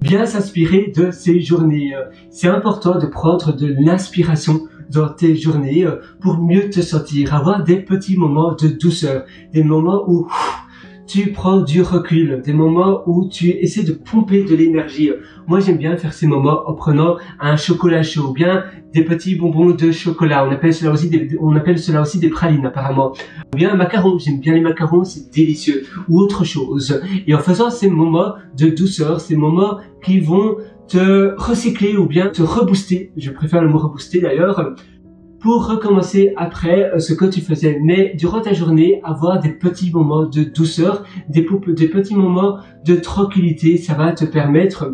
bien s'inspirer de ces journées. C'est important de prendre de l'inspiration dans tes journées pour mieux te sentir, avoir des petits moments de douceur, des moments où tu prends du recul, des moments où tu essaies de pomper de l'énergie. Moi, j'aime bien faire ces moments en prenant un chocolat chaud, ou bien des petits bonbons de chocolat. On appelle cela aussi des pralines, apparemment. Ou bien un macaron. J'aime bien les macarons, c'est délicieux. Ou autre chose. Et en faisant ces moments de douceur, ces moments qui vont te recycler ou bien te rebooster, je préfère le mot rebooster d'ailleurs, pour recommencer après ce que tu faisais. Mais durant ta journée, avoir des petits moments de douceur, des petits moments de tranquillité, ça va te permettre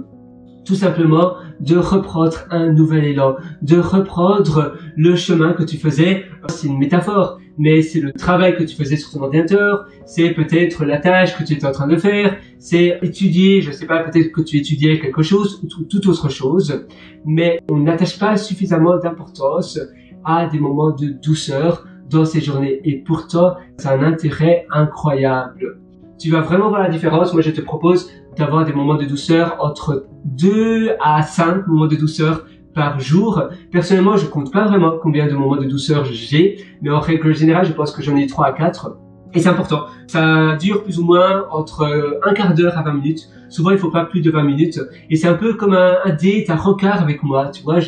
tout simplement de reprendre un nouvel élan, de reprendre le chemin que tu faisais. C'est une métaphore, mais c'est le travail que tu faisais sur ton ordinateur, c'est peut-être la tâche que tu étais en train de faire, c'est étudier, je sais pas, peut-être que tu étudiais quelque chose ou toute autre chose, mais on n'attache pas suffisamment d'importance à des moments de douceur dans ces journées. Et pourtant, c'est un intérêt incroyable. Tu vas vraiment voir la différence. Moi, je te propose d'avoir des moments de douceur entre 2 à 5 moments de douceur par jour. Personnellement, je compte pas vraiment combien de moments de douceur j'ai, mais en règle générale, je pense que j'en ai 3 à 4. Et c'est important. Ça dure plus ou moins entre un quart d'heure à 20 minutes. Souvent, il faut pas plus de 20 minutes. Et c'est un peu comme un date, un rencard avec moi. Tu vois,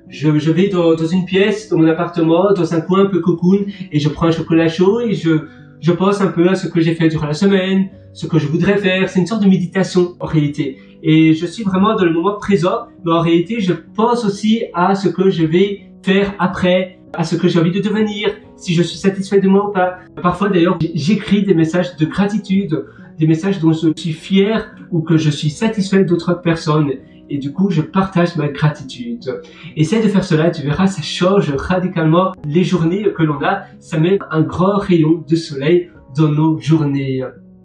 je vais dans une pièce, dans mon appartement, dans un coin un peu cocoon, et je prends un chocolat chaud et je pense un peu à ce que j'ai fait durant la semaine, ce que je voudrais faire. C'est une sorte de méditation en réalité. Et je suis vraiment dans le moment présent, mais en réalité, je pense aussi à ce que je vais faire après, à ce que j'ai envie de devenir, si je suis satisfait de moi ou pas. Parfois d'ailleurs, j'écris des messages de gratitude, des messages dont je suis fier ou que je suis satisfait d'autres personnes. Et du coup, je partage ma gratitude. Essaye de faire cela, tu verras, ça change radicalement les journées que l'on a. Ça met un grand rayon de soleil dans nos journées.